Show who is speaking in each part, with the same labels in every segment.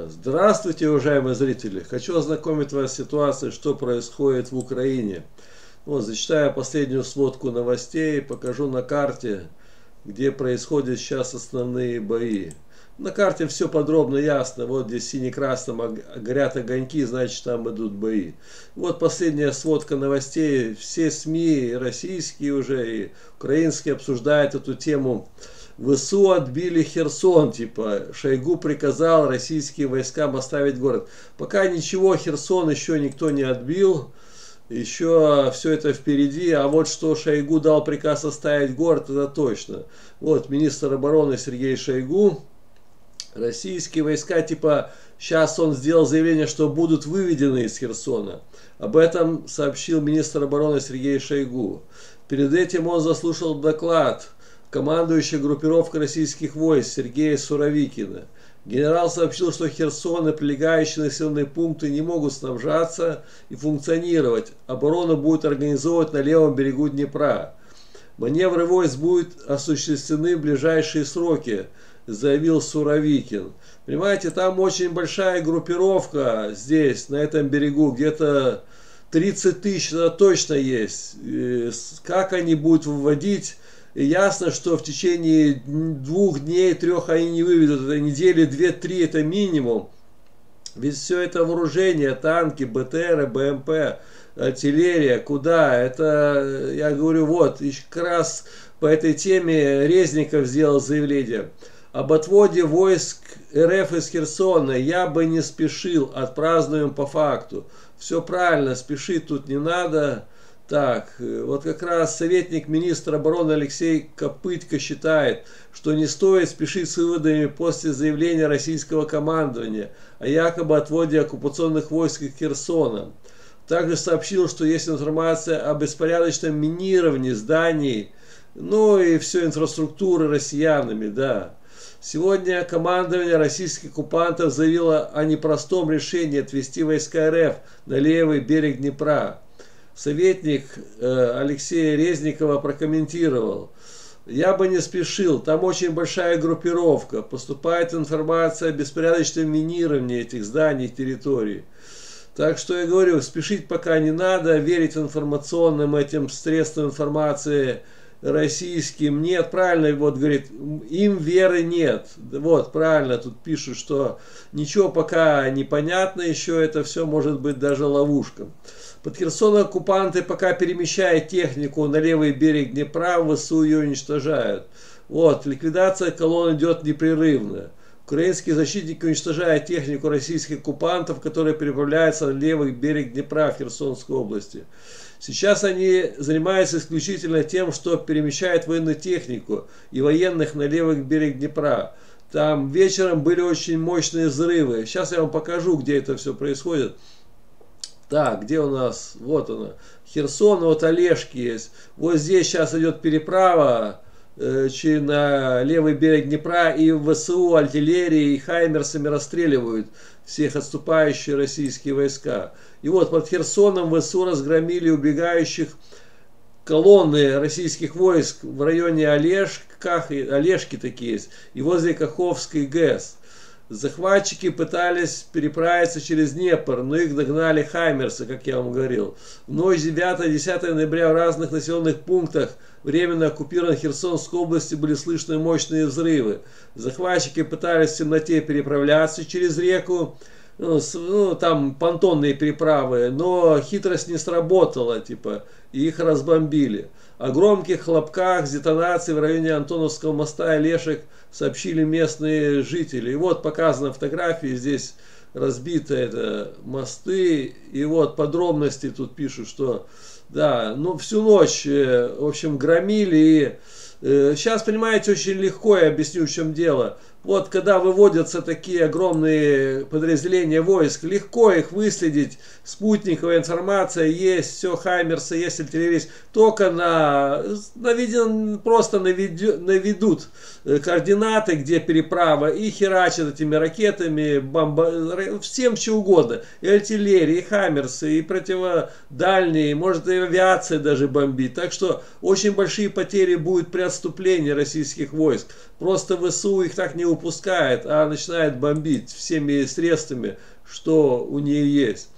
Speaker 1: Здравствуйте, уважаемые зрители! Хочу ознакомить вас с ситуацией, что происходит в Украине. Вот, зачитаю последнюю сводку новостей, покажу на карте, где происходят сейчас основные бои. На карте все подробно ясно. Вот здесь сине-красным горят огоньки, значит там идут бои. Вот последняя сводка новостей. Все СМИ, и российские уже, и украинские, обсуждают эту тему. ВСУ отбили Херсон, типа Шойгу приказал российским войскам оставить город. Пока ничего, Херсон еще никто не отбил, еще все это впереди. А вот что Шойгу дал приказ оставить город, это точно. Вот министр обороны Сергей Шойгу. Российские войска, типа, сейчас он сделал заявление, что будут выведены из Херсона. Об этом сообщил министр обороны Сергей Шойгу. Перед этим он заслушал доклад командующего группировкой российских войск Сергея Суровикина. Генерал сообщил, что Херсон и прилегающие населенные пункты не могут снабжаться и функционировать. Оборона будет организовывать на левом берегу Днепра. Маневры войск будут осуществлены в ближайшие сроки, заявил Суровикин. Понимаете, там очень большая группировка здесь, на этом берегу, где-то 30 тысяч, это точно есть. Как они будут выводить? И ясно, что в течение 2 дней, 3 они не выведут. Это недели 2-3, это минимум. Ведь все это вооружение, танки, БТРы, БМП, артиллерия, куда? Это, я говорю, вот, еще как раз по этой теме Резников сделал заявление. Об отводе войск РФ из Херсона я бы не спешил, отпразднуем по факту. Все правильно, спешить тут не надо. Так, вот как раз советник министра обороны Алексей Копытко считает, что не стоит спешить с выводами после заявления российского командования о якобы отводе оккупационных войск из Херсона. Также сообщил, что есть информация о беспорядочном минировании зданий, ну и всей инфраструктуры россиянами, да. Сегодня командование российских оккупантов заявило о непростом решении отвести войска РФ на левый берег Днепра. Советник Алексея Резникова прокомментировал: я бы не спешил, там очень большая группировка, поступает информация о беспорядочном минировании этих зданий и территорий. Так что я говорю, спешить пока не надо, верить информационным этим средствам информации российским нет. Правильно, вот говорит, им веры нет. Вот, правильно, тут пишут, что ничего пока не понятно еще, это все может быть даже ловушка. Под Херсоном оккупанты пока перемещают технику на левый берег Днепра, ВСУ ее уничтожают. Вот, ликвидация колонн идет непрерывно. Украинские защитники уничтожают технику российских оккупантов, которые переправляются на левый берег Днепра в Херсонской области. Сейчас они занимаются исключительно тем, что перемещают военную технику и военных на левый берег Днепра. Там вечером были очень мощные взрывы. Сейчас я вам покажу, где это все происходит. Так, где у нас? Вот она. Херсон, вот Олежки есть. Вот здесь сейчас идет переправа на левый берег Днепра, и ВСУ артиллерии и хаймерсами расстреливают всех отступающие российские войска. И вот под Херсоном ВСУ разгромили убегающих колонны российских войск в районе Олежки такие есть, и возле Каховской ГЭС. Захватчики пытались переправиться через Днепр, но их догнали хаймерсы, как я вам говорил. В ночь 9-10 ноября в разных населенных пунктах временно оккупированной Херсонской области были слышны мощные взрывы. Захватчики пытались в темноте переправляться через реку, там понтонные переправы, но хитрость не сработала, типа, и их разбомбили. О громких хлопках, детонации в районе Антоновского моста и Лешек сообщили местные жители. И вот показаны фотографии, здесь разбиты это мосты, и вот подробности тут пишут, что да, ну всю ночь, в общем, громили. И сейчас, понимаете, очень легко я объясню, в чем дело. Вот когда выводятся такие огромные подразделения войск, легко их выследить. Спутниковая информация есть, все, хаймерсы есть, артиллерия есть. Только просто наведут координаты, где переправа, и херачат этими ракетами, всем что угодно. И артиллерия, и хаймерсы, и противодальние, может и авиация даже бомбит. Так что очень большие потери будут при отступлении российских войск. Просто ВСУ их так не упускает, а начинает бомбить всеми средствами, что у нее есть.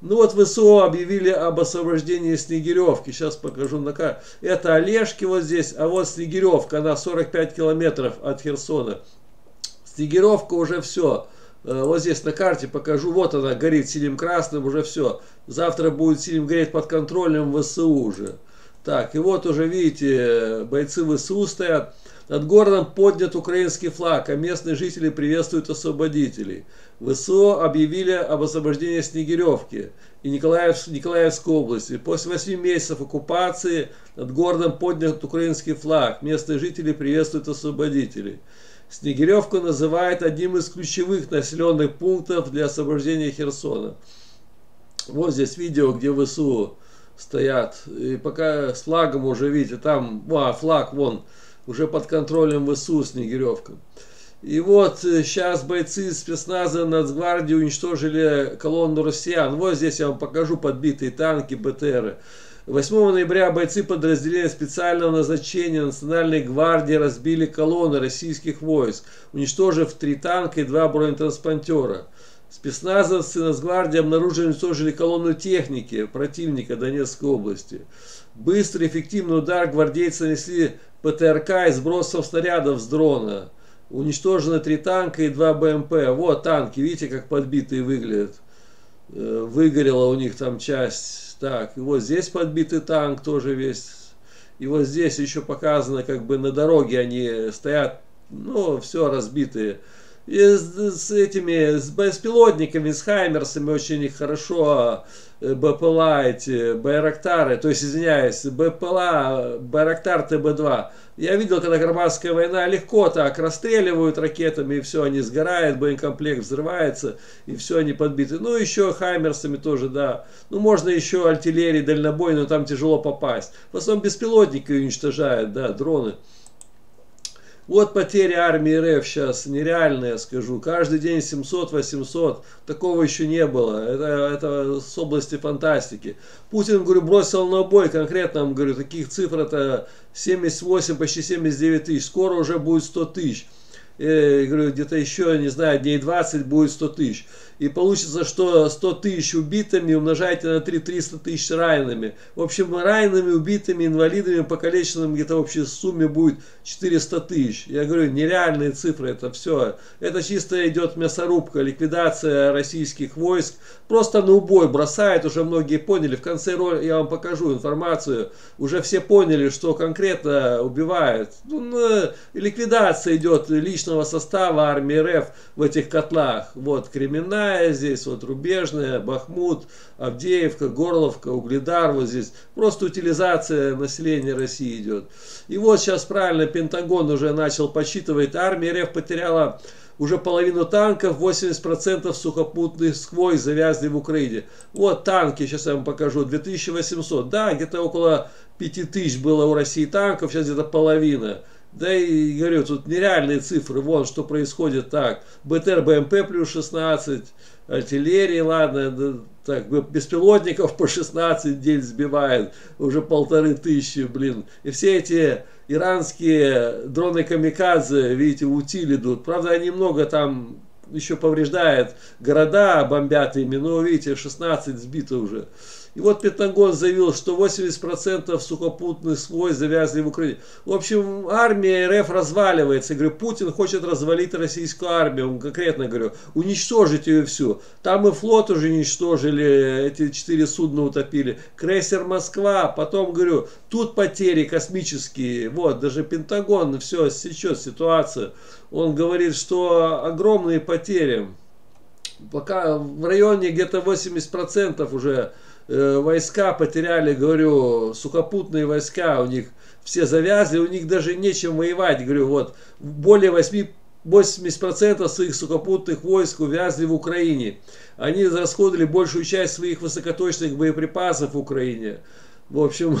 Speaker 1: Ну вот ВСУ объявили об освобождении Снегиревки. Сейчас покажу на карте. Это Олежки вот здесь, а вот Снегиревка, она 45 километров от Херсона. Снегиревка уже все. Вот здесь на карте покажу. Вот она горит синим-красным, уже все. Завтра будет синим гореть под контролем ВСУ уже. Так, и вот уже видите, бойцы ВСУ стоят. Над городом поднят украинский флаг, а местные жители приветствуют освободителей. ВСУ объявили об освобождении Снегиревки и Николаевской области. После 8 месяцев оккупации над городом поднят украинский флаг. Местные жители приветствуют освободителей. Снегиревку называют одним из ключевых населенных пунктов для освобождения Херсона. Вот здесь видео, где ВСУ стоят. И пока с флагом уже видите, там флаг вон уже под контролем ВСУ Снегиревка. И вот сейчас бойцы спецназа Нацгвардии уничтожили колонну россиян. Вот здесь я вам покажу подбитые танки, БТРы. 8 ноября бойцы подразделения специального назначения Национальной гвардии разбили колонны российских войск, уничтожив 3 танка и 2 бронетранспортера. Спецназовцы Нацгвардии обнаружили и уничтожили колонну техники противника Донецкой области. Быстрый эффективный удар гвардейцы нанесли ПТРК и сбросом снарядов с дрона. Уничтожены 3 танка и 2 БМП. Вот танки, видите, как подбитые выглядят. Выгорела у них там часть. Так, и вот здесь подбитый танк тоже весь. И вот здесь еще показано, как бы на дороге они стоят, ну, все разбитые. И с беспилотниками, с Хаймерсами очень хорошо БПЛА, эти Байрактары, то есть, извиняюсь, БПЛА, Байрактар ТБ-2. Я видел, когда Карабахская война, легко так расстреливают ракетами, и все, они сгорают, боекомплект взрывается, и все, они подбиты. Ну, еще Хаймерсами тоже, да. Ну, можно еще артиллерии дальнобойной, но там тяжело попасть. В основном беспилотники уничтожают, да, дроны. Вот потери армии РФ сейчас нереальные, я скажу. Каждый день 700-800. Такого еще не было. Это с области фантастики. Путин, говорю, бросил на бой. Конкретно, говорю, таких цифр это 78, почти 79 тысяч. Скоро уже будет 100 тысяч. Говорю, где-то еще, не знаю, дней 20 будет 100 тысяч. И получится, что 100 тысяч убитыми умножайте на 300 тысяч ранеными. В общем, ранеными, убитыми, инвалидами, покалеченными где-то в общей сумме будет 400 тысяч. Я говорю, нереальные цифры, это все. Это чисто идет мясорубка, ликвидация российских войск. Просто на убой бросают, уже многие поняли. В конце ролика я вам покажу информацию. Уже все поняли, что конкретно убивают. Ликвидация идет личного состава армии РФ в этих котлах. Вот Кременная здесь, вот Рубежная, Бахмут, Авдеевка, Горловка, Угледар, вот здесь. Просто утилизация населения России идет. И вот сейчас правильно Пентагон уже начал подсчитывать. Армия РФ потеряла уже половину танков, 80% сухопутных войск завязли в Украине. Вот танки, сейчас я вам покажу, 2800. Да, где-то около 5000 было у России танков, сейчас где-то половина. Да и говорю, тут нереальные цифры, вон что происходит так. БТР, БМП плюс 16, артиллерии, ладно, да, так, беспилотников по 16 в день сбивают, уже 1500, блин. И все эти иранские дроны камикадзе, видите, в утиль идут. Правда, они много там еще повреждают города, бомбят ими, но видите, 16 сбито уже. И вот Пентагон заявил, что 80% сухопутных войск завязли в Украине. В общем, армия РФ разваливается. Я говорю, Путин хочет развалить российскую армию. Он конкретно говорю, уничтожить ее всю. Там и флот уже уничтожили, эти 4 судна утопили. Крейсер Москва. Потом, говорю, тут потери космические. Вот, даже Пентагон все сечет ситуацию. Он говорит, что огромные потери. Пока в районе где-то 80% уже войска потеряли, говорю, сухопутные войска, у них все завязли, у них даже нечем воевать, говорю, вот, более 80% своих сухопутных войск увязли в Украине. Они израсходовали большую часть своих высокоточных боеприпасов в Украине. В общем,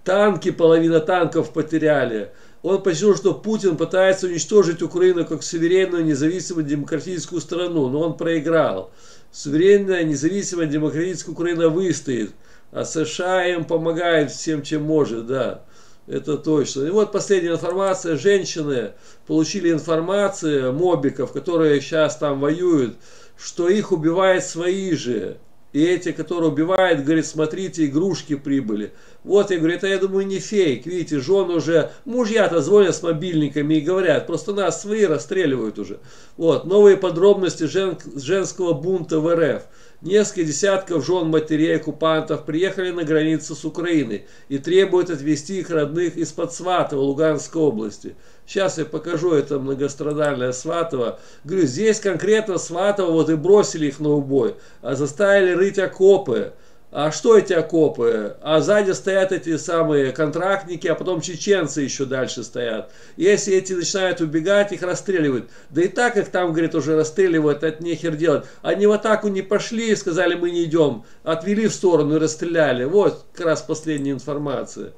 Speaker 1: танки, половина танков потеряли. Он подчеркнул, что Путин пытается уничтожить Украину как суверенную, независимую, демократическую страну, но он проиграл. Суверенная, независимая, демократическая Украина выстоит, а США им помогает всем, чем может, да. Это точно. И вот последняя информация. Женщины получили информацию, мобиков, которые сейчас там воюют, что их убивают свои же. И эти, которые убивают, говорят, смотрите, игрушки прибыли. Вот, я говорю, это, я думаю, не фейк. Видите, жены уже, мужья-то звонят с мобильниками и говорят, просто нас свои расстреливают уже. Вот, новые подробности женского бунта в РФ. Несколько десятков жен матерей оккупантов приехали на границу с Украиной и требуют отвезти их родных из-под Сватова, Луганской области. Сейчас я покажу это многострадальное Сватово. Говорю, здесь конкретно Сватово вот и бросили их на убой, а заставили рыть окопы. А что эти окопы? А сзади стоят эти самые контрактники, а потом чеченцы еще дальше стоят. Если эти начинают убегать, их расстреливают. Да и так их там, говорит, уже расстреливают, это нехер делать. Они в атаку не пошли и сказали, мы не идем. Отвели в сторону и расстреляли. Вот как раз последняя информация.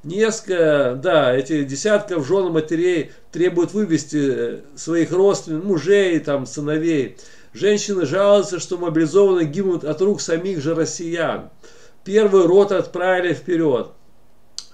Speaker 1: Несколько, да, эти десятков жен и матерей требуют вывести своих родственников, мужей, там, сыновей. Женщины жалуются, что мобилизованные гибнут от рук самих же россиян. Первую роту отправили вперед.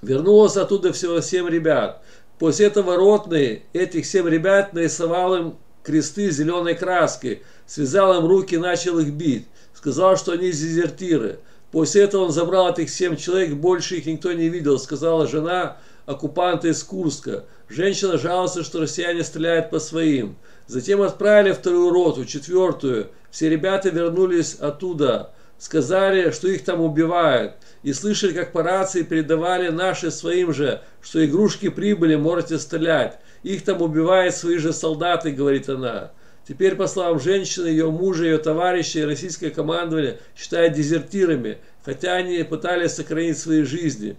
Speaker 1: Вернулось оттуда всего 7 ребят. После этого ротный этих 7 ребят нарисовал им кресты зеленой краской, связал им руки и начал их бить. Сказал, что они дезертиры. После этого он забрал этих 7 человек, больше их никто не видел, сказала жена оккупанта из Курска. Женщина жалуется, что россияне стреляют по своим. Затем отправили вторую роту, 4-ю. Все ребята вернулись оттуда. Сказали, что их там убивают. И слышали, как по рации передавали наши своим же, что игрушки прибыли, можете стрелять. Их там убивают свои же солдаты, говорит она. Теперь, по словам женщины, ее мужа, ее товарищей, российское командование считает дезертирами, хотя они пытались сохранить свои жизни.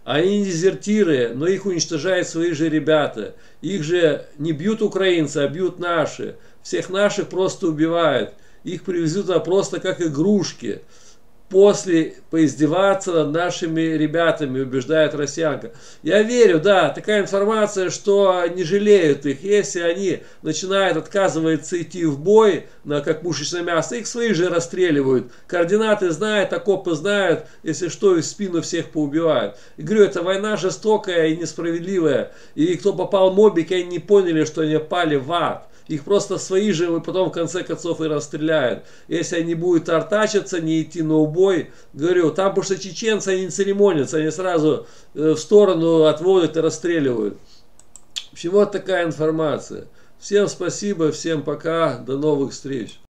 Speaker 1: Они не дезертиры, но их уничтожают свои же ребята. Их же не бьют украинцы, а бьют наши. Всех наших просто убивают. Их привезут просто как игрушки. После поиздеваться над нашими ребятами, убеждает россиянка. Я верю, да, такая информация, что не жалеют их. Если они начинают отказываться идти в бой, как пушечное мясо, их свои же расстреливают. Координаты знают, окопы знают, если что, и в спину всех поубивают. И говорю, это война жестокая и несправедливая. И кто попал в мобики, они не поняли, что они попали в ад. Их просто свои же потом в конце концов и расстреляют. Если они будут артачиться, не идти на убой, говорю, там потому что чеченцы, они не церемонятся, они сразу в сторону отводят и расстреливают. В общем, вот такая информация. Всем спасибо, всем пока, до новых встреч.